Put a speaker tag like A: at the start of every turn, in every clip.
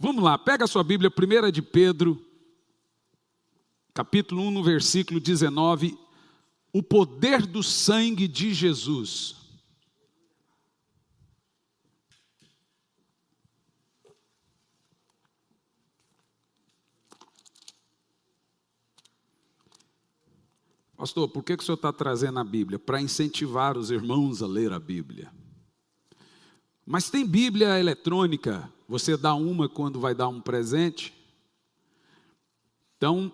A: Vamos lá, pega a sua Bíblia, 1 de Pedro, capítulo 1, no versículo 19, o poder do sangue de Jesus. Pastor, por que o senhor está trazendo a Bíblia? Para incentivar os irmãos a ler a Bíblia. Mas tem Bíblia eletrônica, você dá uma quando vai dar um presente. Então,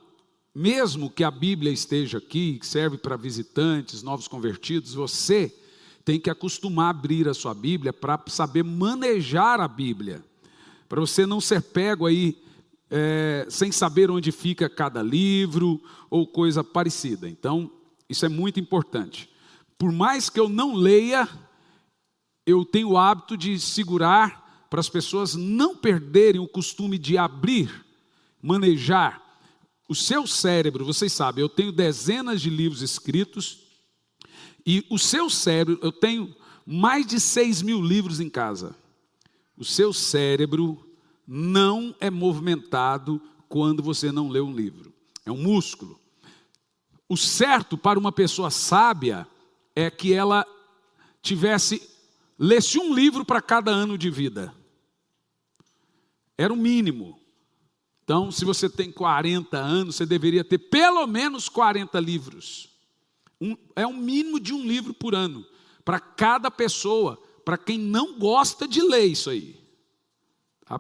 A: mesmo que a Bíblia esteja aqui, que serve para visitantes, novos convertidos, você tem que acostumar a abrir a sua Bíblia para saber manejar a Bíblia. Para você não ser pego aí sem saber onde fica cada livro ou coisa parecida. Então, isso é muito importante. Por mais que eu não leia, eu tenho o hábito de segurar para as pessoas não perderem o costume de abrir, manejar. O seu cérebro, vocês sabem, eu tenho dezenas de livros escritos e o seu cérebro, eu tenho mais de 6.000 livros em casa. O seu cérebro não é movimentado quando você não lê um livro. É um músculo. O certo para uma pessoa sábia é que ela lesse um livro para cada ano de vida. Era o mínimo. Então, se você tem 40 anos, você deveria ter pelo menos 40 livros. É um mínimo de um livro por ano. Para cada pessoa. Para quem não gosta de ler isso aí.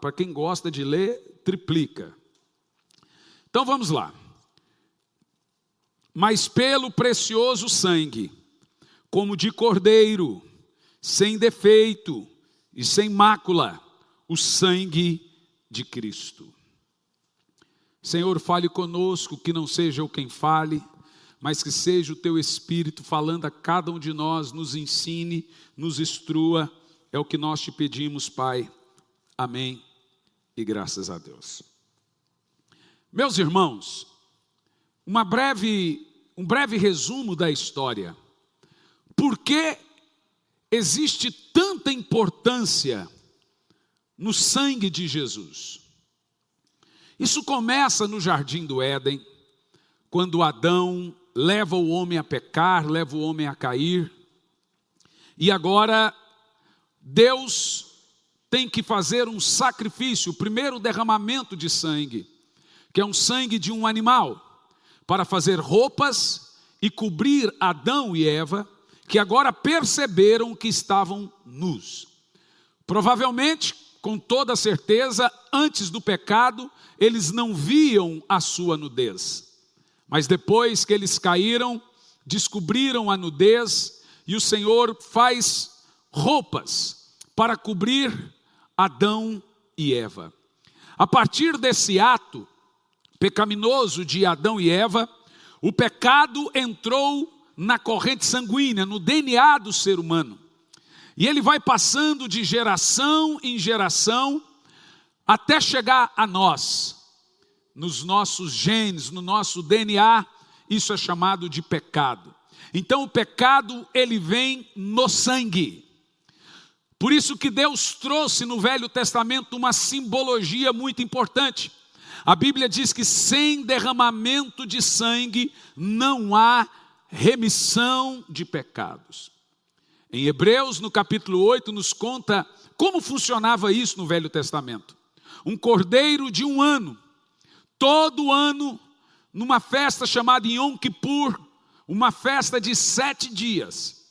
A: Para quem gosta de ler, triplica. Então vamos lá. Mas pelo precioso sangue, como de cordeiro, sem defeito e sem mácula, o sangue de Cristo. Senhor, fale conosco, que não seja eu quem fale, mas que seja o teu Espírito falando a cada um de nós, nos ensine, nos instrua, é o que nós te pedimos, Pai. Amém e graças a Deus. Meus irmãos, um breve resumo da história. Por que existe tanta importância no sangue de Jesus? Isso começa no Jardim do Éden, quando Adão leva o homem a pecar, leva o homem a cair, e agora Deus tem que fazer um sacrifício, o primeiro derramamento de sangue, que é um sangue de um animal, para fazer roupas e cobrir Adão e Eva, que agora perceberam que estavam nus. Provavelmente, com toda certeza, antes do pecado, eles não viam a sua nudez. Mas depois que eles caíram, descobriram a nudez, e o Senhor faz roupas para cobrir Adão e Eva. A partir desse ato pecaminoso de Adão e Eva, o pecado entrou na corrente sanguínea, no DNA do ser humano. E ele vai passando de geração em geração, até chegar a nós. Nos nossos genes, no nosso DNA, isso é chamado de pecado. Então o pecado, ele vem no sangue. Por isso que Deus trouxe no Velho Testamento uma simbologia muito importante. A Bíblia diz que sem derramamento de sangue não há remissão de pecados. Em Hebreus, no capítulo 8, nos conta como funcionava isso no Velho Testamento. Um cordeiro de um ano, todo ano, numa festa chamada Yom Kippur, uma festa de 7 dias.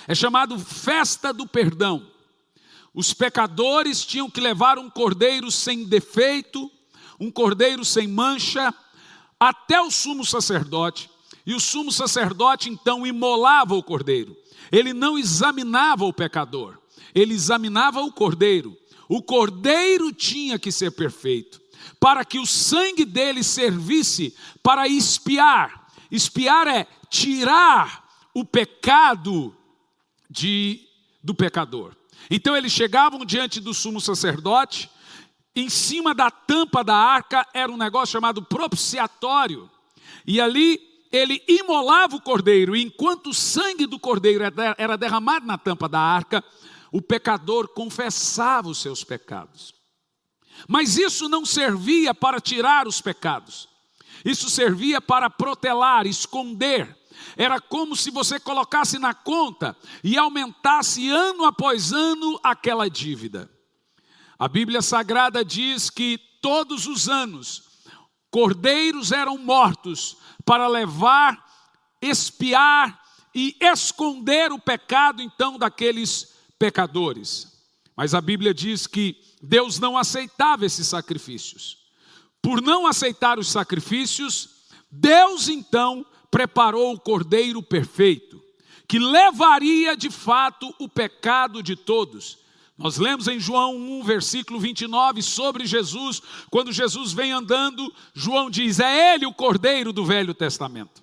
A: É chamado festa do perdão. Os pecadores tinham que levar um cordeiro sem defeito, um cordeiro sem mancha, até o sumo sacerdote. E o sumo sacerdote então imolava o cordeiro. Ele não examinava o pecador, ele examinava o cordeiro. O cordeiro tinha que ser perfeito, para que o sangue dele servisse para expiar. Expiar é tirar o pecado do pecador. Então eles chegavam diante do sumo sacerdote, em cima da tampa da arca era um negócio chamado propiciatório, e ali ele imolava o cordeiro, e enquanto o sangue do cordeiro era derramado na tampa da arca, o pecador confessava os seus pecados. Mas isso não servia para tirar os pecados. Isso servia para protelar, esconder. Era como se você colocasse na conta e aumentasse ano após ano aquela dívida. A Bíblia Sagrada diz que todos os anos, cordeiros eram mortos para levar, expiar e esconder o pecado então daqueles pecadores. Mas a Bíblia diz que Deus não aceitava esses sacrifícios. Por não aceitar os sacrifícios, Deus então preparou o cordeiro perfeito, que levaria de fato o pecado de todos. Nós lemos em João 1, versículo 29, sobre Jesus. Quando Jesus vem andando, João diz: é Ele o cordeiro do Velho Testamento.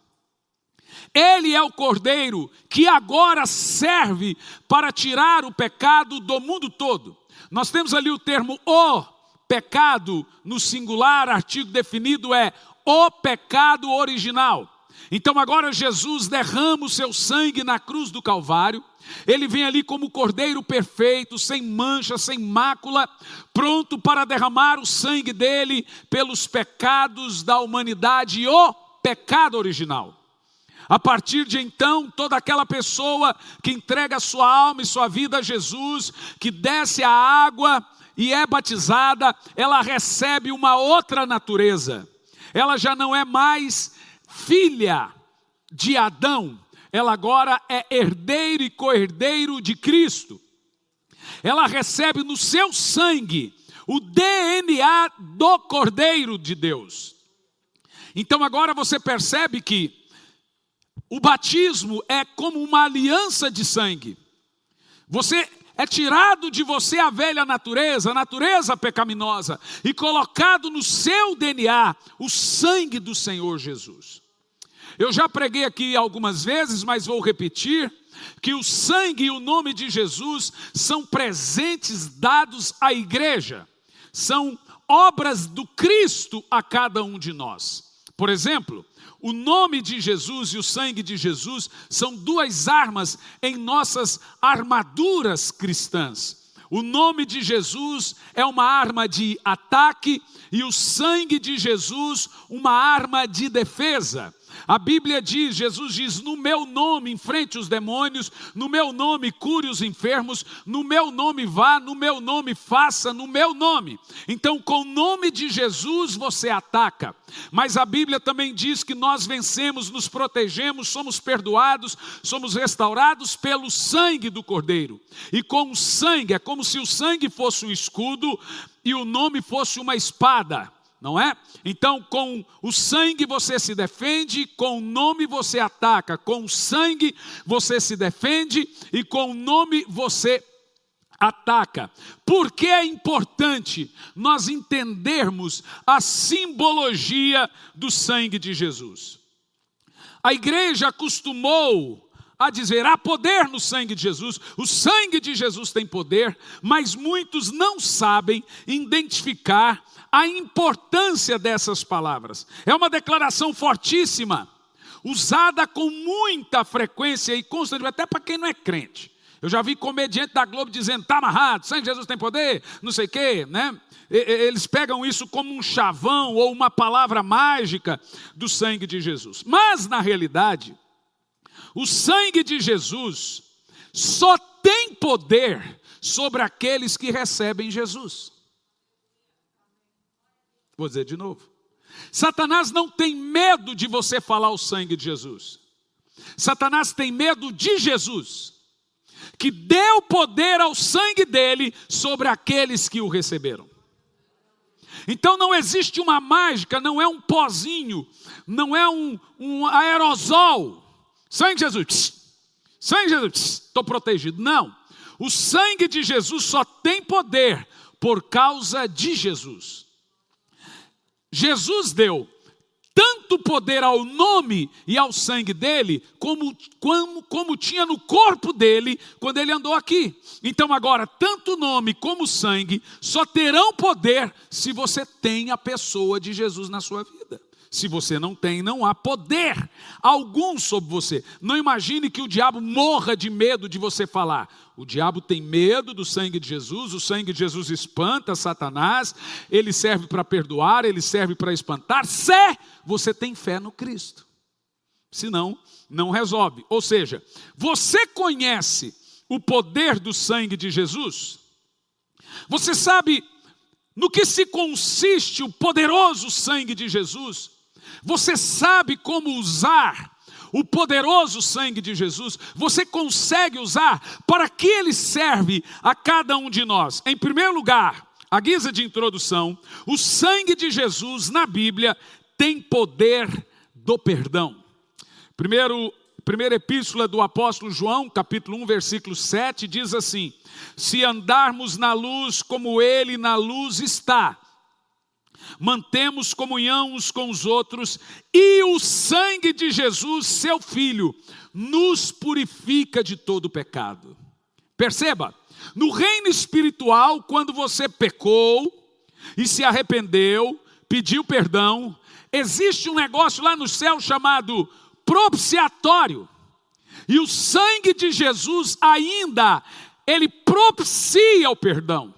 A: Ele é o cordeiro que agora serve para tirar o pecado do mundo todo. Nós temos ali o termo o pecado no singular, artigo definido é o pecado original. Então agora Jesus derrama o seu sangue na cruz do Calvário. Ele vem ali como cordeiro perfeito, sem mancha, sem mácula, pronto para derramar o sangue dele pelos pecados da humanidade, o pecado original. A partir de então, toda aquela pessoa que entrega a sua alma e sua vida a Jesus, que desce a água e é batizada, ela recebe uma outra natureza. Ela já não é mais filha de Adão, ela agora é herdeiro e co-herdeiro de Cristo. Ela recebe no seu sangue o DNA do Cordeiro de Deus. Então agora você percebe que o batismo é como uma aliança de sangue. É tirado de você a velha natureza, a natureza pecaminosa, e colocado no seu DNA o sangue do Senhor Jesus. Eu já preguei aqui algumas vezes, mas vou repetir, que o sangue e o nome de Jesus são presentes dados à igreja. São obras do Cristo a cada um de nós. Por exemplo, o nome de Jesus e o sangue de Jesus são duas armas em nossas armaduras cristãs. O nome de Jesus é uma arma de ataque e o sangue de Jesus uma arma de defesa. A Bíblia diz, Jesus diz: no meu nome enfrente os demônios, no meu nome cure os enfermos, no meu nome vá, no meu nome faça, no meu nome. Então com o nome de Jesus você ataca. Mas a Bíblia também diz que nós vencemos, nos protegemos, somos perdoados, somos restaurados pelo sangue do Cordeiro. E com o sangue, é como se o sangue fosse um escudo e o nome fosse uma espada. Não é? Então com o sangue você se defende, com o nome você ataca, com o sangue você se defende e com o nome você ataca. Por que é importante nós entendermos a simbologia do sangue de Jesus? A igreja acostumou a dizer: há poder no sangue de Jesus, o sangue de Jesus tem poder, mas muitos não sabem identificar a importância dessas palavras. É uma declaração fortíssima, usada com muita frequência e constantemente, até para quem não é crente. Eu já vi comediante da Globo dizendo: está amarrado, o sangue de Jesus tem poder, não sei o quê, né? Eles pegam isso como um chavão ou uma palavra mágica do sangue de Jesus. Mas na realidade, o sangue de Jesus só tem poder sobre aqueles que recebem Jesus. Vou dizer de novo. Satanás não tem medo de você falar o sangue de Jesus. Satanás tem medo de Jesus, que deu poder ao sangue dele sobre aqueles que o receberam. Então não existe uma mágica, não é um pozinho, não é um aerosol. Sangue de Jesus, sangue de Jesus, estou protegido. Não, o sangue de Jesus só tem poder por causa de Jesus. Jesus deu tanto poder ao nome e ao sangue dele, como tinha no corpo dele quando ele andou aqui. Então agora, tanto o nome como o sangue só terão poder se você tem a pessoa de Jesus na sua vida. Se você não tem, não há poder algum sobre você. Não imagine que o diabo morra de medo de você falar. O diabo tem medo do sangue de Jesus, o sangue de Jesus espanta Satanás, ele serve para perdoar, ele serve para espantar, se você tem fé no Cristo. Senão, não resolve. Ou seja, você conhece o poder do sangue de Jesus? Você sabe no que se consiste o poderoso sangue de Jesus? Você sabe como usar o poderoso sangue de Jesus? Você consegue usar? Para que ele serve a cada um de nós? Em primeiro lugar, à guisa de introdução, o sangue de Jesus na Bíblia tem poder do perdão. Primeira epístola do apóstolo João, capítulo 1, versículo 7, diz assim: se andarmos na luz como ele na luz está, mantemos comunhão uns com os outros, e o sangue de Jesus, seu Filho, nos purifica de todo pecado. Perceba, no reino espiritual, quando você pecou e se arrependeu, pediu perdão, existe um negócio lá no céu chamado propiciatório. E o sangue de Jesus ainda, ele propicia o perdão.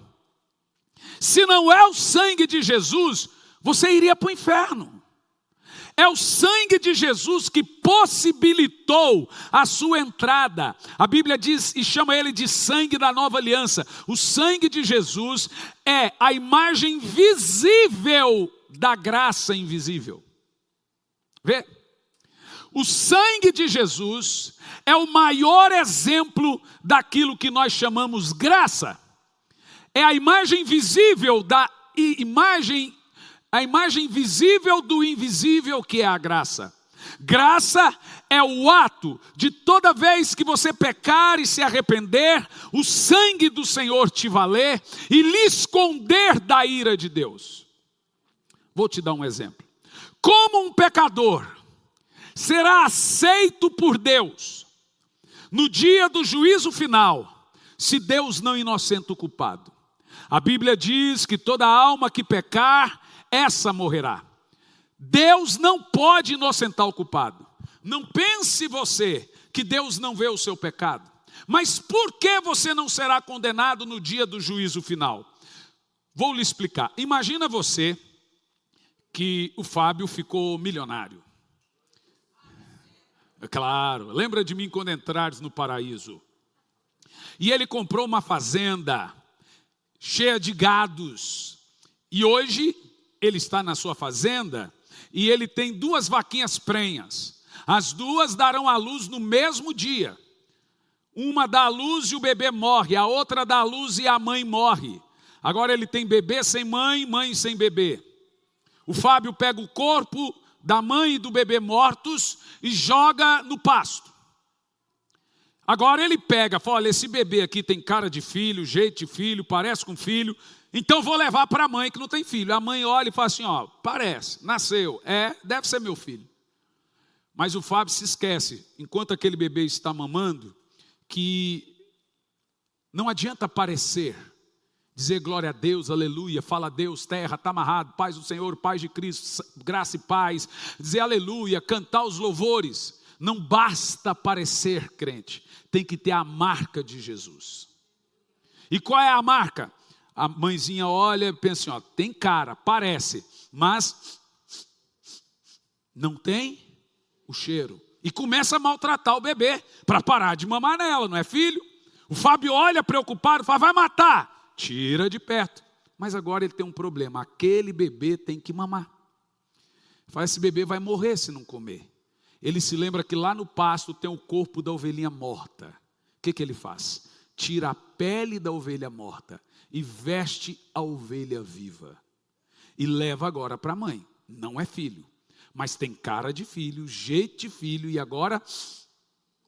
A: Se não é o sangue de Jesus, você iria para o inferno. É o sangue de Jesus que possibilitou a sua entrada. A Bíblia diz e chama ele de sangue da nova aliança. O sangue de Jesus é a imagem visível da graça invisível. Vê? O sangue de Jesus é o maior exemplo daquilo que nós chamamos graça. É a imagem visível a imagem visível do invisível, que é a graça. Graça é o ato de toda vez que você pecar e se arrepender, o sangue do Senhor te valer e lhe esconder da ira de Deus. Vou te dar um exemplo. Como um pecador será aceito por Deus no dia do juízo final, se Deus não inocenta o culpado? A Bíblia diz que toda alma que pecar, essa morrerá. Deus não pode inocentar o culpado. Não pense você que Deus não vê o seu pecado. Mas por que você não será condenado no dia do juízo final? Vou lhe explicar. Imagina você que o Fábio ficou milionário. Claro, lembra de mim quando entrares no paraíso. E ele comprou uma fazenda cheia de gados. E hoje ele está na sua fazenda e ele tem 2 vaquinhas prenhas. As 2 darão à luz no mesmo dia. Uma dá à luz e o bebê morre, a outra dá à luz e a mãe morre. Agora ele tem bebê sem mãe, mãe sem bebê. O Fábio pega o corpo da mãe e do bebê mortos e joga no pasto. Agora ele pega, fala, olha, esse bebê aqui tem cara de filho, jeito de filho, parece com filho, então vou levar para a mãe que não tem filho. A mãe olha e fala assim, ó, parece, nasceu, deve ser meu filho. Mas o Fábio se esquece, enquanto aquele bebê está mamando, que não adianta parecer, dizer glória a Deus, aleluia, fala a Deus, terra, está amarrado, paz do Senhor, paz de Cristo, graça e paz, dizer aleluia, cantar os louvores. Não basta parecer crente, tem que ter a marca de Jesus. E qual é a marca? A mãezinha olha e pensa assim, ó, tem cara, parece, mas não tem o cheiro. E começa a maltratar o bebê para parar de mamar nela, não é filho? O Fábio olha preocupado, fala, vai matar. Tira de perto. Mas agora ele tem um problema, aquele bebê tem que mamar. Fala, esse bebê vai morrer se não comer. Ele se lembra que lá no pasto tem o corpo da ovelhinha morta. O que ele faz? Tira a pele da ovelha morta e veste a ovelha viva. E leva agora para a mãe. Não é filho, mas tem cara de filho, jeito de filho e agora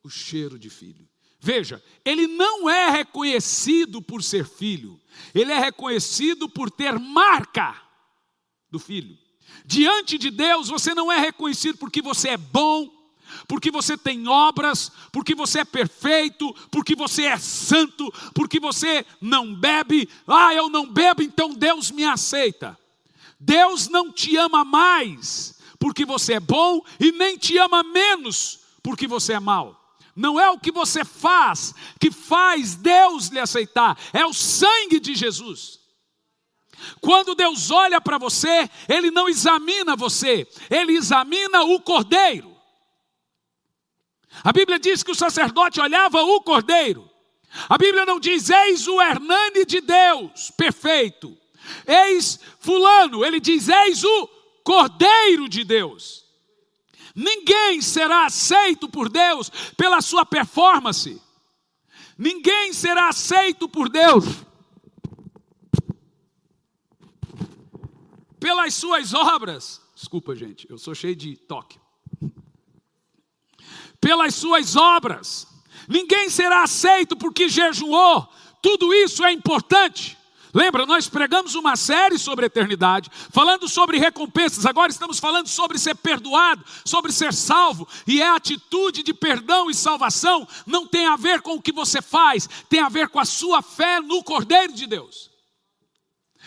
A: o cheiro de filho. Veja, ele não é reconhecido por ser filho, ele é reconhecido por ter marca do filho. Diante de Deus você não é reconhecido porque você é bom, porque você tem obras, porque você é perfeito, porque você é santo, porque você não bebe. Eu não bebo, então Deus me aceita. Deus não te ama mais porque você é bom e nem te ama menos porque você é mau. Não é o que você faz que faz Deus lhe aceitar, é o sangue de Jesus. Quando Deus olha para você, Ele não examina você, Ele examina o Cordeiro. A Bíblia diz que o sacerdote olhava o Cordeiro. A Bíblia não diz, eis o Hernani de Deus, perfeito. Eis fulano, ele diz, eis o Cordeiro de Deus. Ninguém será aceito por Deus pela sua performance. Ninguém será aceito por Deus pelas suas obras. Desculpa, gente, eu sou cheio de toque. Pelas suas obras. Ninguém será aceito porque jejuou. Tudo isso é importante. Lembra, nós pregamos uma série sobre a eternidade, falando sobre recompensas. Agora estamos falando sobre ser perdoado, sobre ser salvo. E a atitude de perdão e salvação não tem a ver com o que você faz, tem a ver com a sua fé no Cordeiro de Deus.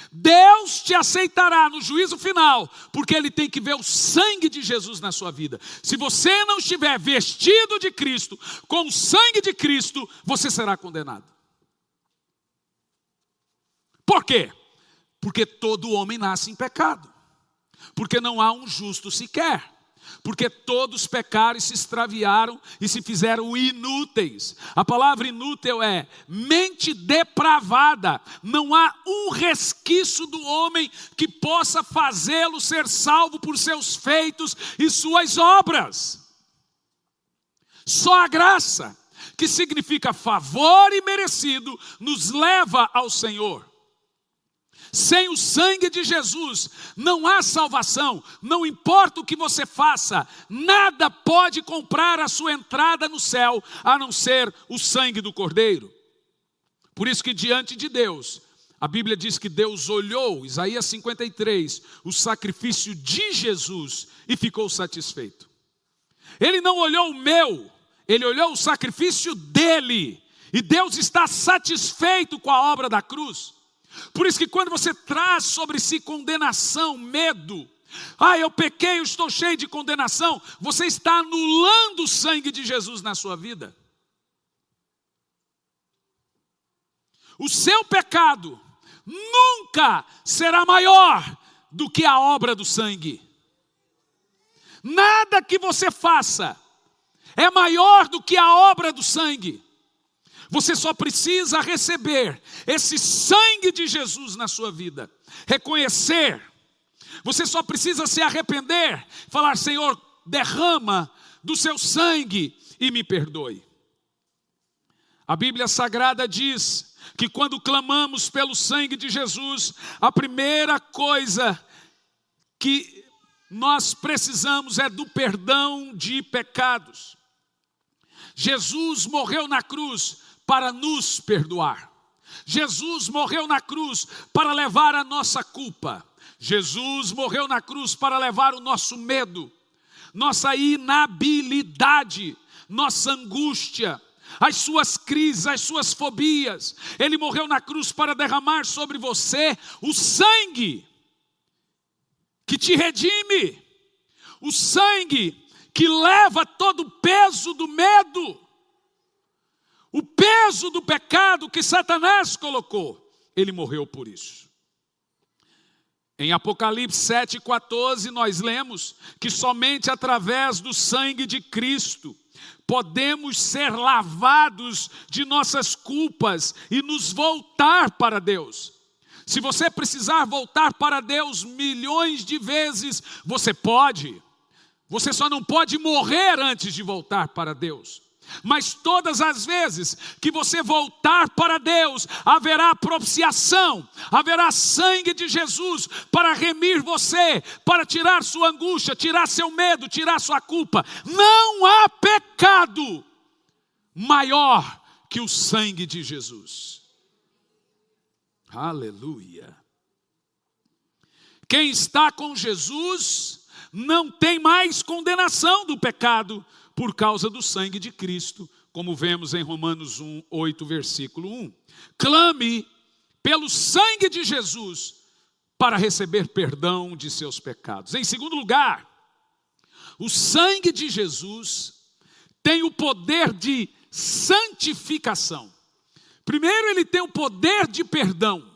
A: Deus te aceitará no juízo final, porque Ele tem que ver o sangue de Jesus na sua vida. Se você não estiver vestido de Cristo, com o sangue de Cristo, você será condenado. Por quê? Porque todo homem nasce em pecado. Porque não há um justo sequer. Porque todos pecaram e se extraviaram e se fizeram inúteis. A palavra inútil é mente depravada. Não há um resquício do homem que possa fazê-lo ser salvo por seus feitos e suas obras. Só a graça, que significa favor imerecido, nos leva ao Senhor. Sem o sangue de Jesus não há salvação. Não importa o que você faça, nada pode comprar a sua entrada no céu, a não ser o sangue do Cordeiro. Por isso que diante de Deus, a Bíblia diz que Deus olhou, Isaías 53, o sacrifício de Jesus e ficou satisfeito. Ele não olhou o meu, Ele olhou o sacrifício dele. E Deus está satisfeito com a obra da cruz. Por isso que quando você traz sobre si condenação, medo, eu pequei, eu estou cheio de condenação, você está anulando o sangue de Jesus na sua vida. O seu pecado nunca será maior do que a obra do sangue. Nada que você faça é maior do que a obra do sangue. Você só precisa receber esse sangue de Jesus na sua vida. Reconhecer. Você só precisa se arrepender. Falar, Senhor, derrama do seu sangue e me perdoe. A Bíblia Sagrada diz que quando clamamos pelo sangue de Jesus, a primeira coisa que nós precisamos é do perdão de pecados. Jesus morreu na cruz para nos perdoar. Jesus morreu na cruz para levar a nossa culpa. Jesus morreu na cruz para levar o nosso medo, nossa inabilidade, nossa angústia, as suas crises, as suas fobias. Ele morreu na cruz para derramar sobre você o sangue que te redime, o sangue que leva todo o peso do medo, o peso do pecado que Satanás colocou. Ele morreu por isso. Em Apocalipse 7,14 nós lemos que somente através do sangue de Cristo podemos ser lavados de nossas culpas e nos voltar para Deus. Se você precisar voltar para Deus milhões de vezes, você pode. Você só não pode morrer antes de voltar para Deus. Mas todas as vezes que você voltar para Deus, haverá propiciação, haverá sangue de Jesus para remir você, para tirar sua angústia, tirar seu medo, tirar sua culpa. Não há pecado maior que o sangue de Jesus. Aleluia. Quem está com Jesus não tem mais condenação do pecado, por causa do sangue de Cristo, como vemos em Romanos 8, versículo 1. Clame pelo sangue de Jesus para receber perdão de seus pecados. Em segundo lugar, O sangue de Jesus tem o poder de santificação. Primeiro, ele tem o poder de perdão,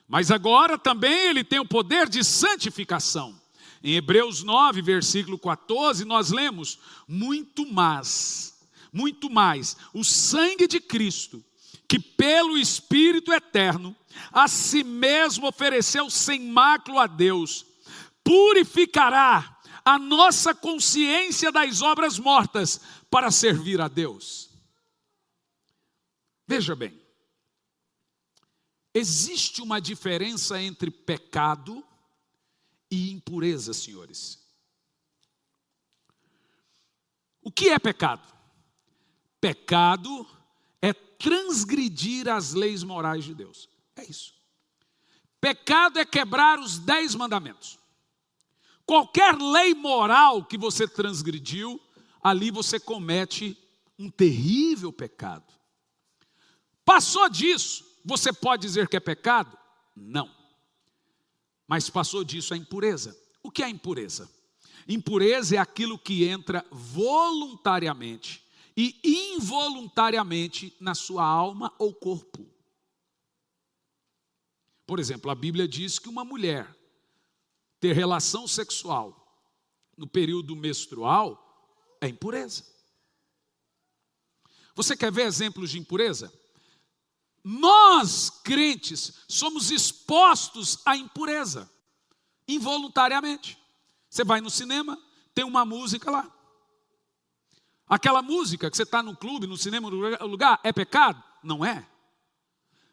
A: mas agora também ele tem o poder de santificação. Em Hebreus 9, versículo 14, nós lemos: muito mais, o sangue de Cristo, que pelo Espírito eterno, a si mesmo ofereceu sem mácula a Deus, purificará a nossa consciência das obras mortas para servir a Deus. Veja bem, existe uma diferença entre pecado e impureza, senhores. O que é pecado? Pecado é transgredir as leis morais de Deus. É isso. Pecado é quebrar os 10 mandamentos. Qualquer lei moral que você transgrediu, ali você comete um terrível pecado. Passou disso, você pode dizer que é pecado? Não. Mas passou disso a impureza. O que é impureza? Impureza é aquilo que entra voluntariamente e involuntariamente na sua alma ou corpo. Por exemplo, a Bíblia diz que uma mulher ter relação sexual no período menstrual é impureza. Você quer ver exemplos de impureza? Nós, crentes, somos expostos à impureza, involuntariamente. Você vai no cinema, tem uma música lá. Aquela música que você está no clube, no cinema, no lugar, é pecado? Não é.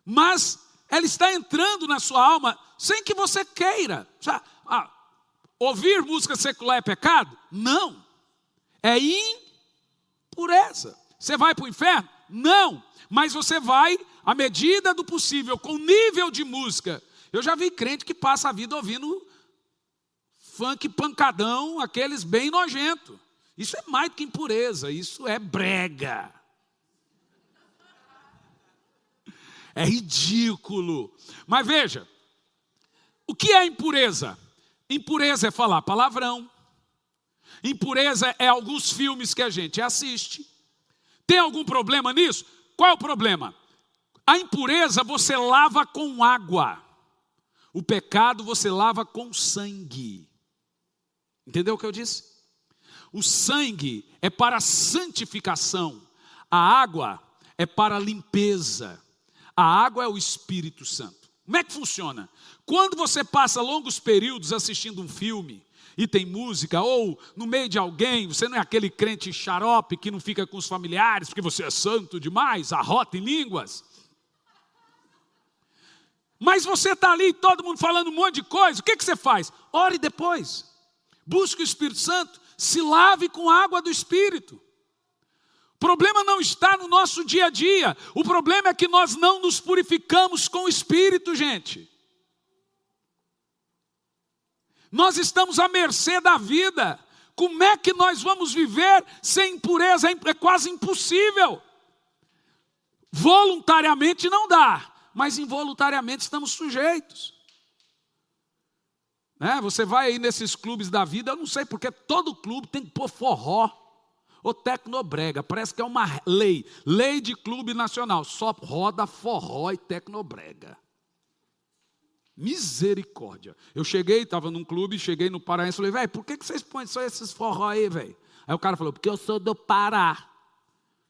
A: Mas ela está entrando na sua alma sem que você queira. Ouvir música secular é pecado? Não. É impureza. Você vai para o inferno? Não. Mas você vai, à medida do possível, com nível de música. Eu já vi crente que passa a vida ouvindo funk pancadão, aqueles bem nojento. Isso é mais do que impureza, isso é brega. É ridículo. Mas veja, o que é impureza? Impureza é falar palavrão. Impureza é alguns filmes que a gente assiste. Tem algum problema nisso? Qual é o problema? A impureza você lava com água. O pecado você lava com sangue. Entendeu o que eu disse? O sangue é para santificação. A água é para limpeza. A água é o Espírito Santo. Como é que funciona? Quando você passa longos períodos assistindo um filme e tem música, ou no meio de alguém, você não é aquele crente xarope que não fica com os familiares porque você é santo demais, arrota em línguas. Mas você está ali, todo mundo falando um monte de coisa, o que você faz? Ore depois, busque o Espírito Santo, se lave com a água do Espírito. O problema não está no nosso dia a dia, o problema é que nós não nos purificamos com o Espírito, gente. Nós estamos à mercê da vida. Como é que nós vamos viver sem impureza? É quase impossível. Voluntariamente não dá, mas involuntariamente estamos sujeitos. Você vai aí nesses clubes da vida, eu não sei porque todo clube tem que pôr forró ou tecnobrega. Parece que é uma lei de clube nacional. Só roda forró e tecnobrega. Misericórdia. Eu estava num clube, cheguei no Paraense, falei, velho, por que vocês põem só esses forró aí, velho? Aí o cara falou, porque eu sou do Pará.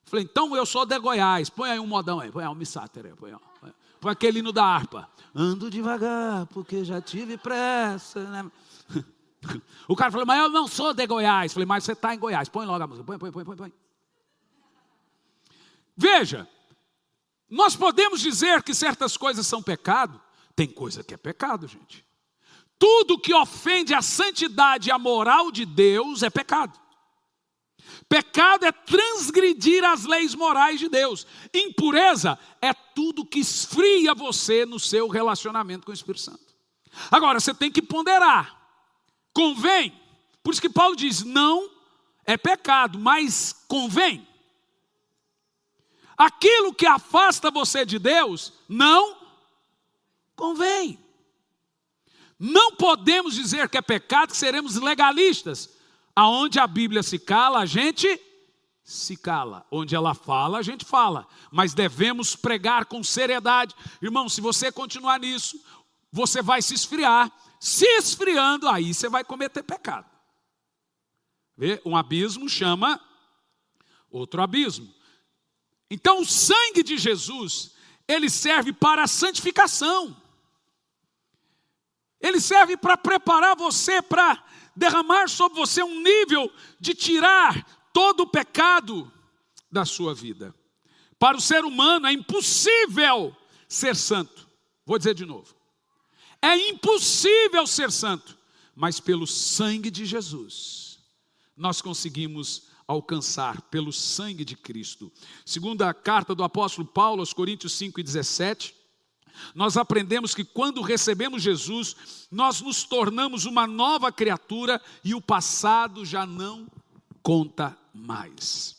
A: Falei, então eu sou de Goiás, põe aí um modão aí, põe aí um missáter aí, põe aquele hino da harpa. Ando devagar, porque já tive pressa, né? O cara falou, mas eu não sou de Goiás. Falei, mas você está em Goiás, põe logo a música, põe. Veja, nós podemos dizer que certas coisas são pecado. Tem coisa que é pecado, gente. Tudo que ofende a santidade e a moral de Deus é pecado. Pecado é transgredir as leis morais de Deus. Impureza é tudo que esfria você no seu relacionamento com o Espírito Santo. Agora, você tem que ponderar. Convém. Por isso que Paulo diz, não é pecado, mas convém. Aquilo que afasta você de Deus, não convém. Não podemos dizer que é pecado, que seremos legalistas. aonde a Bíblia se cala, a gente se cala. Onde ela fala, a gente fala. Mas devemos pregar com seriedade. Irmão, se você continuar nisso, você vai se esfriar. Se esfriando, aí você vai cometer pecado. Vê? Um abismo chama outro abismo. Então o sangue de Jesus, ele serve para a santificação. Ele serve para preparar você, para derramar sobre você um nível de tirar todo o pecado da sua vida. Para o ser humano é impossível ser santo. Vou dizer de novo. É impossível ser santo, mas pelo sangue de Jesus, nós conseguimos alcançar, pelo sangue de Cristo. Segunda carta do apóstolo Paulo aos Coríntios 5:17, nós aprendemos que quando recebemos Jesus, nós nos tornamos uma nova criatura e o passado já não conta mais.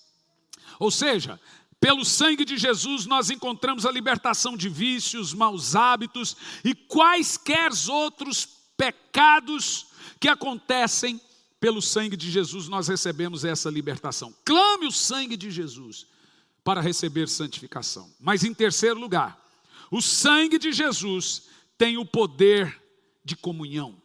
A: Ou seja, pelo sangue de Jesus nós encontramos a libertação de vícios, maus hábitos e quaisquer outros pecados que acontecem. Pelo sangue de Jesus nós recebemos essa libertação. Clame o sangue de Jesus para receber santificação. Mas em terceiro lugar, o sangue de Jesus tem o poder de comunhão.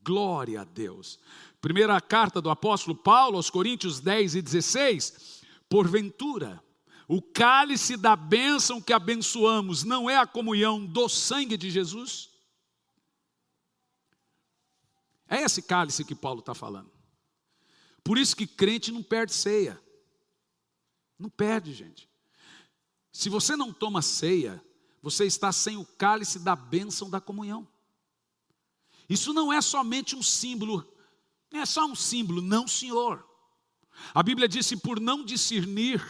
A: Glória a Deus. Primeira carta do apóstolo Paulo aos Coríntios 10:16. Porventura, o cálice da bênção que abençoamos não é a comunhão do sangue de Jesus? É esse cálice que Paulo está falando. Por isso que crente não perde ceia. Não perde, gente. Se você não toma ceia, você está sem o cálice da bênção da comunhão. Isso não é somente um símbolo, não é só um símbolo, não, senhor. A Bíblia disse, por não discernir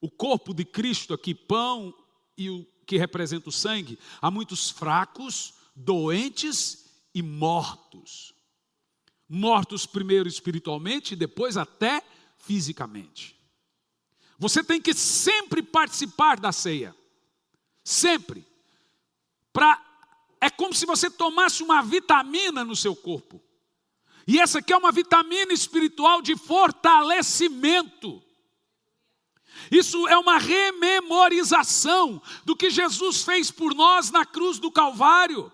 A: o corpo de Cristo aqui, pão e o que representa o sangue, há muitos fracos, doentes e mortos. Mortos primeiro espiritualmente e depois até fisicamente. Você tem que sempre participar da ceia. Sempre. É como se você tomasse uma vitamina no seu corpo. E essa aqui é uma vitamina espiritual de fortalecimento. Isso é uma rememorização do que Jesus fez por nós na cruz do Calvário.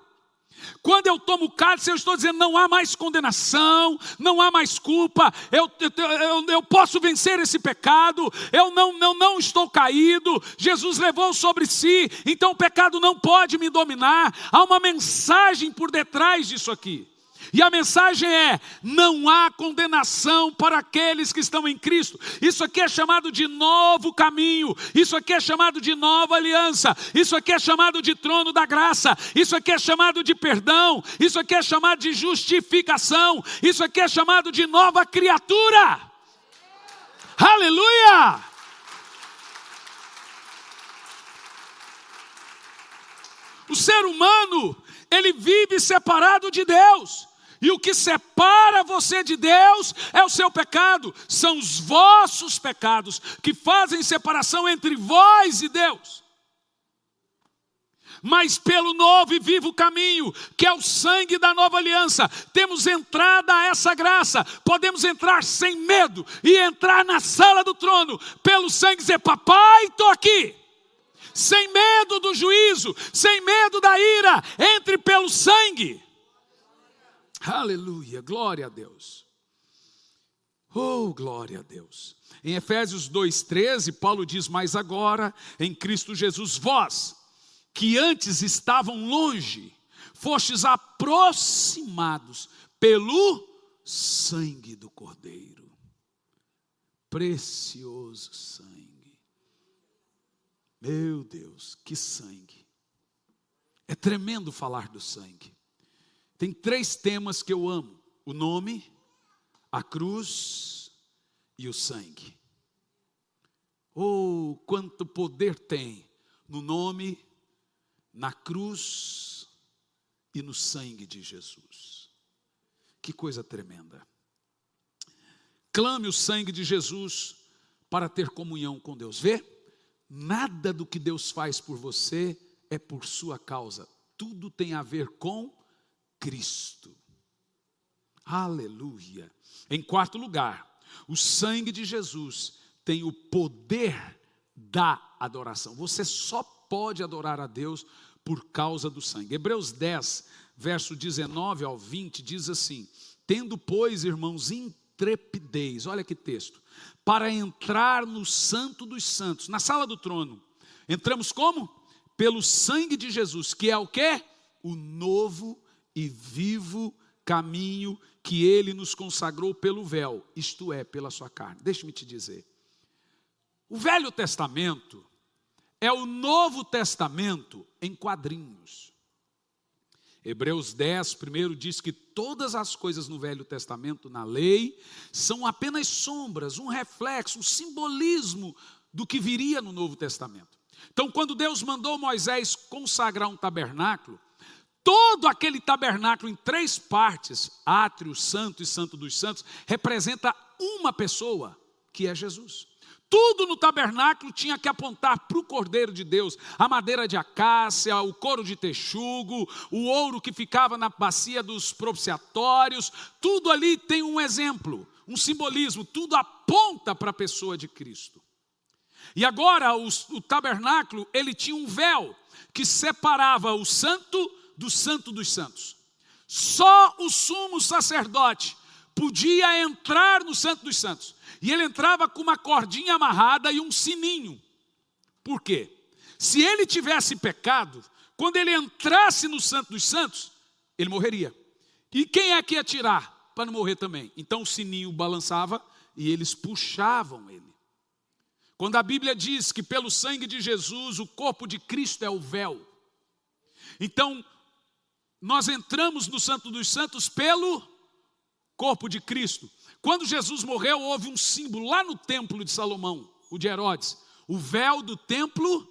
A: Quando eu tomo o cálice, eu estou dizendo, não há mais condenação, não há mais culpa, eu posso vencer esse pecado, eu não estou caído, Jesus levou sobre si, então o pecado não pode me dominar. Há uma mensagem por detrás disso aqui. E a mensagem é, não há condenação para aqueles que estão em Cristo. Isso aqui é chamado de novo caminho. Isso aqui é chamado de nova aliança. Isso aqui é chamado de trono da graça. Isso aqui é chamado de perdão. Isso aqui é chamado de justificação. Isso aqui é chamado de nova criatura. Aleluia! O ser humano, ele vive separado de Deus. E o que separa você de Deus é o seu pecado. São os vossos pecados que fazem separação entre vós e Deus. Mas pelo novo e vivo caminho, que é o sangue da nova aliança, temos entrada a essa graça. Podemos entrar sem medo e entrar na sala do trono. Pelo sangue dizer, papai, estou aqui. Sem medo do juízo, sem medo da ira, entre pelo sangue. Aleluia, glória a Deus. Oh, glória a Deus. Em Efésios 2:13, Paulo diz, mas agora, em Cristo Jesus, vós, que antes estavam longe, fostes aproximados pelo sangue do Cordeiro. Precioso sangue. Meu Deus, que sangue. É tremendo falar do sangue. Tem 3 temas que eu amo: o nome, a cruz e o sangue. Oh, quanto poder tem no nome, na cruz e no sangue de Jesus. Que coisa tremenda. Clame o sangue de Jesus para ter comunhão com Deus. Vê? Nada do que Deus faz por você é por sua causa. Tudo tem a ver com Cristo. Aleluia. Em quarto lugar, o sangue de Jesus tem o poder da adoração. Você só pode adorar a Deus por causa do sangue. Hebreus 10, verso 19 ao 20, diz assim: tendo, pois, irmãos, intrepidez, olha que texto, para entrar no santo dos santos, na sala do trono. Entramos como? Pelo sangue de Jesus, que é o quê? O novo e vivo caminho que ele nos consagrou pelo véu, isto é, pela sua carne. Deixa-me te dizer, o Velho Testamento é o Novo Testamento em quadrinhos. Hebreus 10, primeiro diz que todas as coisas no Velho Testamento, na lei, são apenas sombras, um reflexo, um simbolismo do que viria no Novo Testamento. Então, quando Deus mandou Moisés consagrar um tabernáculo, todo aquele tabernáculo em 3 partes, átrio, santo e santo dos santos, representa uma pessoa, que é Jesus. Tudo no tabernáculo tinha que apontar para o Cordeiro de Deus. A madeira de acácia, o couro de texugo, o ouro que ficava na bacia dos propiciatórios, tudo ali tem um exemplo, um simbolismo, tudo aponta para a pessoa de Cristo. E agora o tabernáculo, ele tinha um véu que separava o santo do santo dos santos. Só o sumo sacerdote podia entrar no santo dos santos. E ele entrava com uma cordinha amarrada e um sininho. Por quê? Se ele tivesse pecado, quando ele entrasse no santo dos santos, ele morreria. E quem é que ia tirar para não morrer também? Então o sininho balançava e eles puxavam ele. Quando a Bíblia diz que pelo sangue de Jesus o corpo de Cristo é o véu, então nós entramos no Santo dos Santos pelo corpo de Cristo. Quando Jesus morreu, houve um símbolo lá no templo de Salomão, o de Herodes, o véu do templo.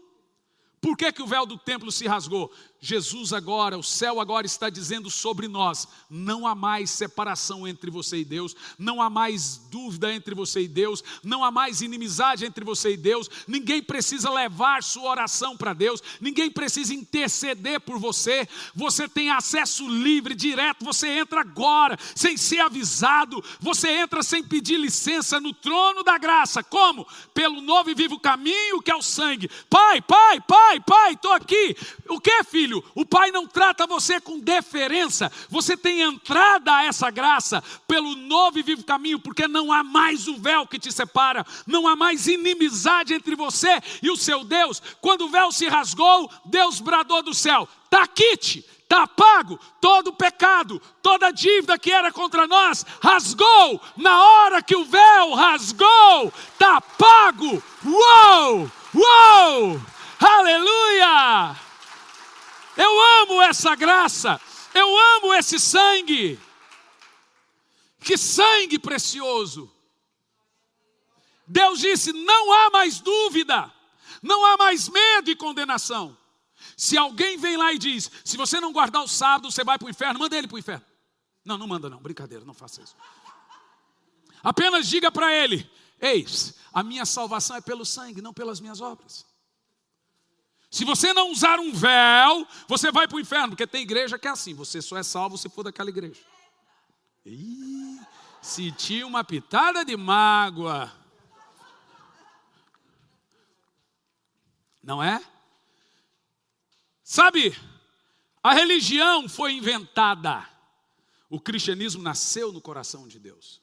A: Por que o véu do templo se rasgou? Jesus agora, o céu agora está dizendo sobre nós, não há mais separação entre você e Deus, não há mais dúvida entre você e Deus, não há mais inimizade entre você e Deus, ninguém precisa levar sua oração para Deus, ninguém precisa interceder por você, você tem acesso livre, direto, você entra agora, sem ser avisado, você entra sem pedir licença no trono da graça. Como? Pelo novo e vivo caminho que é o sangue. Pai, estou aqui. O que, filho? O Pai não trata você com deferência. Você tem entrada a essa graça pelo novo e vivo caminho, porque não há mais o véu que te separa, não há mais inimizade entre você e o seu Deus. Quando o véu se rasgou, Deus bradou do céu: está quite, está pago, todo o pecado, toda a dívida que era contra nós, rasgou. Na hora que o véu rasgou, está pago. Uou! Aleluia! Eu amo essa graça, eu amo esse sangue. Que sangue precioso! Deus disse: não há mais dúvida, não há mais medo e condenação. Se alguém vem lá e diz: se você não guardar o sábado, você vai para o inferno, manda ele para o inferno. Não manda não, brincadeira, não faça isso. Apenas diga para ele: eis, a minha salvação é pelo sangue, não pelas minhas obras. Se você não usar um véu, você vai para o inferno, porque tem igreja que é assim, você só é salvo se for daquela igreja. Senti uma pitada de mágoa. Não é? Sabe, a religião foi inventada. O cristianismo nasceu no coração de Deus.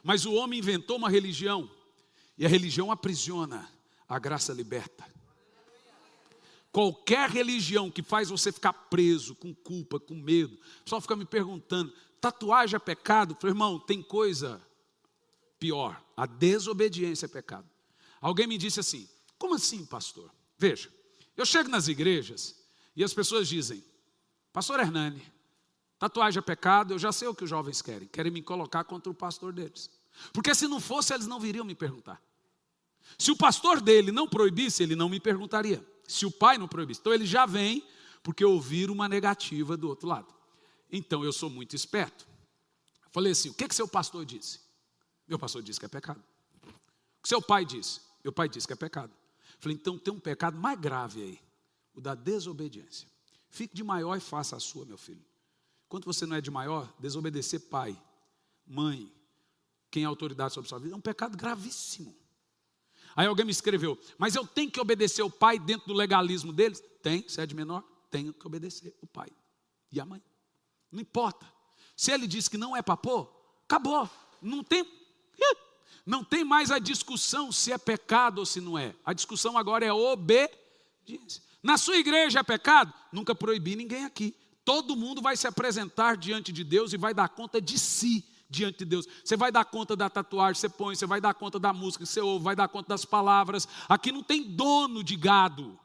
A: Mas o homem inventou uma religião, e a religião aprisiona, a graça liberta. Qualquer religião que faz você ficar preso, com culpa, com medo. O pessoal fica me perguntando: tatuagem é pecado? Eu falei: irmão, tem coisa pior. A desobediência é pecado. Alguém me disse assim: como assim, pastor? Veja, eu chego nas igrejas e as pessoas dizem: pastor Hernani, tatuagem é pecado. Eu já sei o que os jovens querem. Querem me colocar contra o pastor deles. Porque se não fosse, eles não viriam me perguntar. Se o pastor dele não proibisse, ele não me perguntaria. Se o pai não proibisse. Então ele já vem porque ouviram uma negativa do outro lado. Então eu sou muito esperto. Falei assim: o que seu pastor disse? Meu pastor disse que é pecado. O que seu pai disse? Meu pai disse que é pecado. Falei: então tem um pecado mais grave aí, o da desobediência. Fique de maior e faça a sua, meu filho. Enquanto você não é de maior, desobedecer pai mãe, quem é autoridade sobre a sua vida, é um pecado gravíssimo. Aí alguém me escreveu, mas eu tenho que obedecer o pai dentro do legalismo deles? Tem, se é de menor, tenho que obedecer o pai e a mãe. Não importa. Se ele diz que não é para pôr, acabou. Não tem mais a discussão se é pecado ou se não é. A discussão agora é obediência. Na sua igreja é pecado? Nunca proibi ninguém aqui. Todo mundo vai se apresentar diante de Deus e vai dar conta de si diante de Deus. Você vai dar conta da tatuagem que você põe, você vai dar conta da música que você ouve, vai dar conta das palavras. Aqui não tem dono de gado.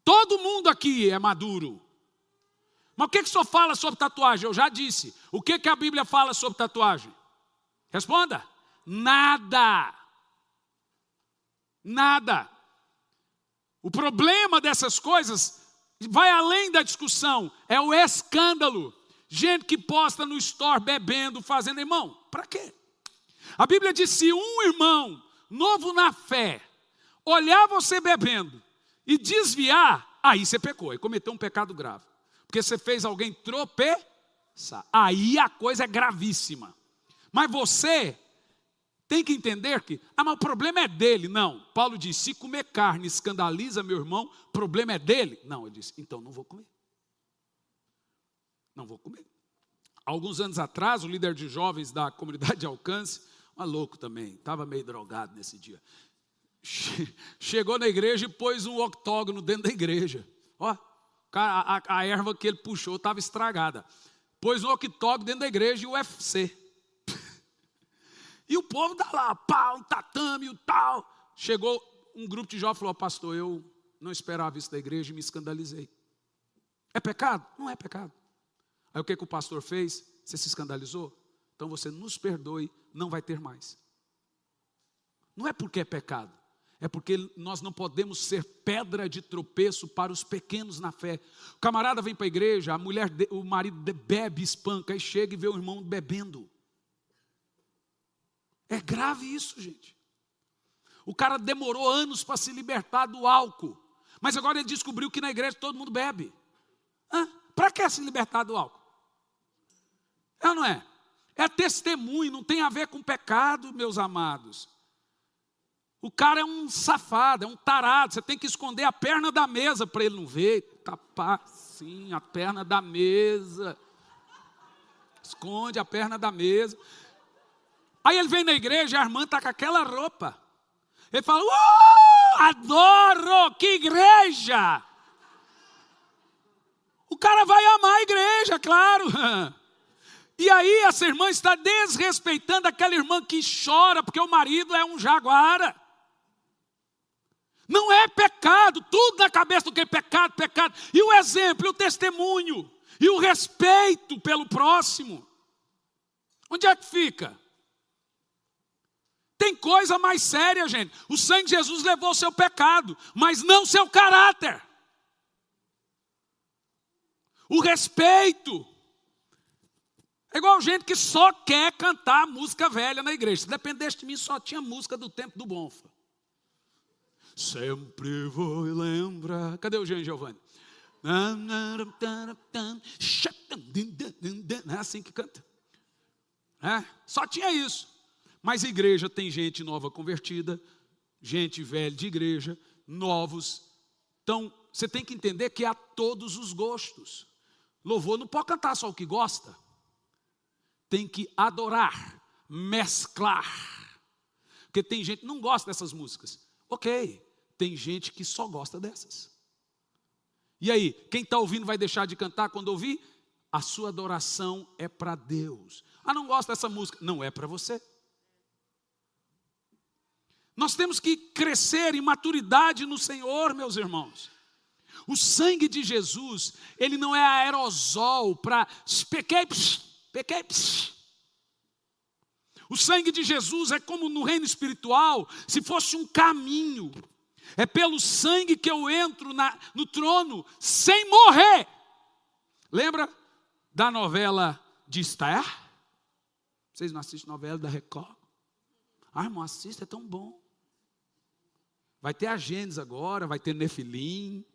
A: Todo mundo aqui é maduro. Mas o que o senhor fala sobre tatuagem? Eu já disse. O que a Bíblia fala sobre tatuagem? Responda. Nada. Nada. O problema dessas coisas vai além da discussão. É o escândalo. Gente que posta no store bebendo, fazendo. Irmão, para quê? A Bíblia diz, se um irmão novo na fé olhar você bebendo e desviar, aí você pecou, aí cometeu um pecado grave. Porque você fez alguém tropeçar. Aí a coisa é gravíssima. Mas você tem que entender que, mas o problema é dele. Não, Paulo diz, se comer carne escandaliza meu irmão, o problema é dele. Não, ele disse, então não vou comer. Não vou comer. Alguns anos atrás, o líder de jovens da comunidade de Alcance, louco também, estava meio drogado nesse dia, chegou na igreja e pôs um octógono dentro da igreja. Ó, a erva que ele puxou estava estragada. Pôs um octógono dentro da igreja e o UFC. E o povo está lá, pá, um tatame, o tal. Chegou um grupo de jovens e falou, pastor, eu não esperava isso da igreja e me escandalizei. É pecado? Não é pecado. Aí o que o pastor fez? Você se escandalizou? Então você nos perdoe, não vai ter mais. Não é porque é pecado. É porque nós não podemos ser pedra de tropeço para os pequenos na fé. O camarada vem para a igreja, o marido bebe, espanca, e chega e vê o irmão bebendo. É grave isso, gente. O cara demorou anos para se libertar do álcool. Mas agora ele descobriu que na igreja todo mundo bebe. Para que se libertar do álcool? É ou não é? É testemunho, não tem a ver com pecado, meus amados. O cara é um safado, é um tarado. Você tem que esconder a perna da mesa para ele não ver. Tapar, sim, a perna da mesa. Esconde a perna da mesa. Aí ele vem na igreja e a irmã está com aquela roupa. Ele fala, adoro, que igreja! O cara vai amar a igreja, claro. E aí essa irmã está desrespeitando aquela irmã que chora porque o marido é um jaguara. Não é pecado, tudo na cabeça do que é pecado, pecado. E o exemplo, e o testemunho, e o respeito pelo próximo. Onde é que fica? Tem coisa mais séria, gente. O sangue de Jesus levou o seu pecado, mas não seu caráter. O respeito. É igual gente que só quer cantar música velha na igreja. Se dependesse de mim, só tinha música do tempo do Bonfa. Sempre vou lembrar. Cadê o Jean Giovanni? Não é assim que canta. Só tinha isso. Mas igreja tem gente nova convertida, gente velha de igreja, novos. Então, você tem que entender que há todos os gostos. Louvor não pode cantar só o que gosta. Tem que adorar, mesclar. Porque tem gente que não gosta dessas músicas. Ok, tem gente que só gosta dessas. E aí, quem está ouvindo vai deixar de cantar quando ouvir? A sua adoração é para Deus. Não gosto dessa música. Não é para você. Nós temos que crescer em maturidade no Senhor, meus irmãos. O sangue de Jesus, ele não é aerosol para pequei. O sangue de Jesus é como no reino espiritual, se fosse um caminho. É pelo sangue que eu entro no trono sem morrer. Lembra da novela de Esther? Vocês não assistem novela da Record? Irmão, assista, é tão bom. Vai ter a Gênesis agora, vai ter Nefilim.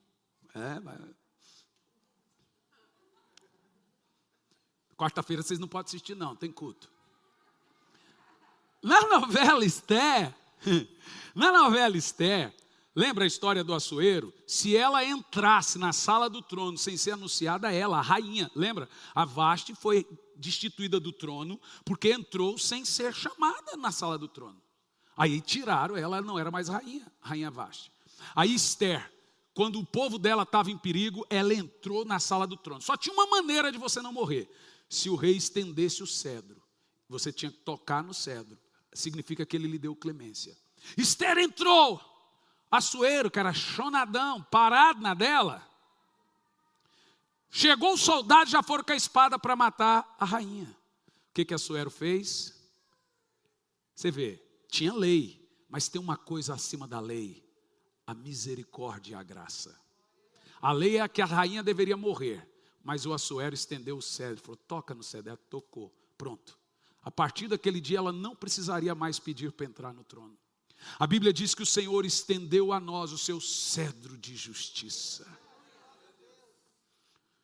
A: Quarta-feira vocês não podem assistir não, tem culto. Na novela Esther, lembra a história do Assuero? Se ela entrasse na sala do trono sem ser anunciada a ela, a rainha, lembra? A Vasti foi destituída do trono porque entrou sem ser chamada na sala do trono. Aí tiraram, ela não era mais rainha Vasti. Aí Esther, quando o povo dela estava em perigo, ela entrou na sala do trono. Só tinha uma maneira de você não morrer. Se o rei estendesse o cedro, você tinha que tocar no cedro. Significa que ele lhe deu clemência. Esther entrou. Assuero, que era chonadão, parado na dela. Chegou os soldados, já foram com a espada para matar a rainha. O que Assuero fez? Você vê, tinha lei, mas tem uma coisa acima da lei: a misericórdia e a graça. A lei é que a rainha deveria morrer, mas o Assuero estendeu o cedro, falou: toca no cedro, ela tocou, pronto. A partir daquele dia ela não precisaria mais pedir para entrar no trono. A Bíblia diz que o Senhor estendeu a nós o seu cedro de justiça.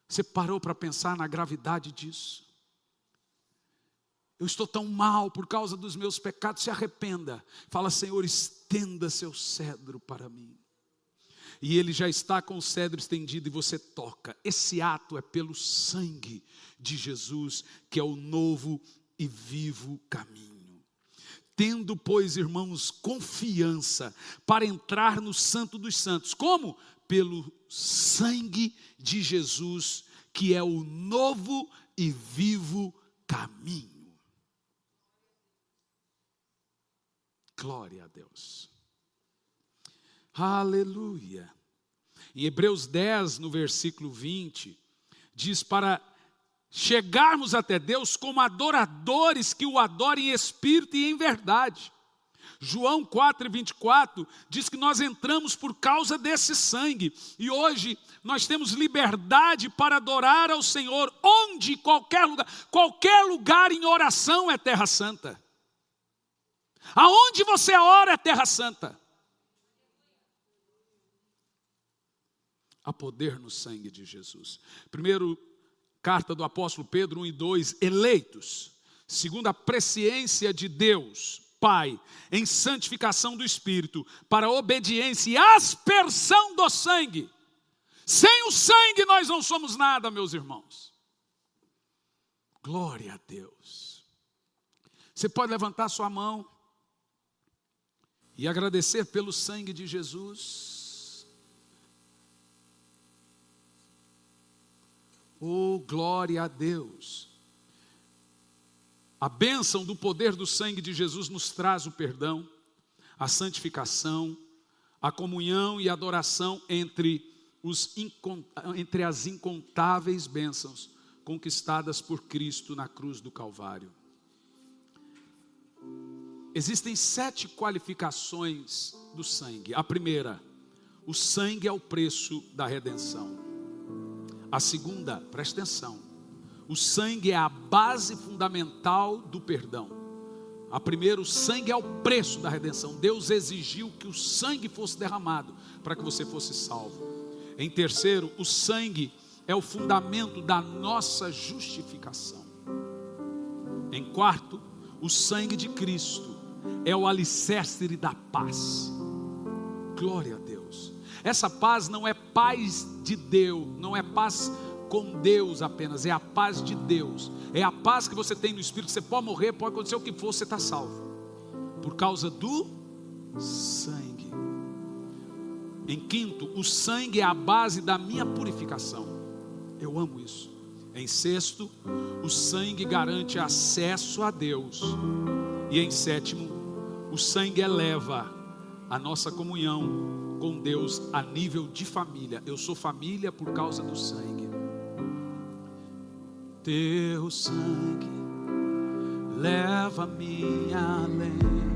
A: Você parou para pensar na gravidade disso? Eu estou tão mal por causa dos meus pecados. Se arrependa. Fala: Senhor, estenda seu cedro para mim. E ele já está com o cedro estendido e você toca. Esse ato é pelo sangue de Jesus, que é o novo e vivo caminho. Tendo, pois, irmãos, confiança para entrar no Santo dos Santos. Como? Pelo sangue de Jesus, que é o novo e vivo caminho. Glória a Deus. Aleluia. Em Hebreus 10, no versículo 20, diz para chegarmos até Deus como adoradores que o adorem em espírito e em verdade. João 4:24 diz que nós entramos por causa desse sangue. E hoje nós temos liberdade para adorar ao Senhor onde, qualquer lugar em oração é terra santa. Aonde você ora é terra santa. Há poder no sangue de Jesus. Primeiro, carta do apóstolo Pedro 1:2, eleitos, segundo a presciência de Deus, Pai, em santificação do Espírito, para a obediência e aspersão do sangue. Sem o sangue nós não somos nada, meus irmãos. Glória a Deus. Você pode levantar sua mão e agradecer pelo sangue de Jesus. Oh, glória a Deus. A bênção do poder do sangue de Jesus nos traz o perdão, a santificação, a comunhão e a adoração entre as incontáveis bênçãos conquistadas por Cristo na cruz do Calvário. Existem 7 qualificações do sangue. A primeira, o sangue é o preço da redenção. A segunda, presta atenção, o sangue é a base fundamental do perdão. A primeira, o sangue é o preço da redenção. Deus exigiu que o sangue fosse derramado para que você fosse salvo. Em terceiro, o sangue é o fundamento da nossa justificação. Em quarto, o sangue de Cristo é o alicerce da paz. Glória a Deus. Essa paz não é paz de Deus, não é paz com Deus apenas, é a paz de Deus. É a paz que você tem no Espírito. Você pode morrer, pode acontecer o que for, você está salvo por causa do sangue. Em quinto, o sangue é a base da minha purificação. Eu amo isso. Em sexto, o sangue garante acesso a Deus. E em sétimo, o sangue eleva a nossa comunhão com Deus a nível de família. Eu sou família por causa do sangue. Teu sangue leva-me além.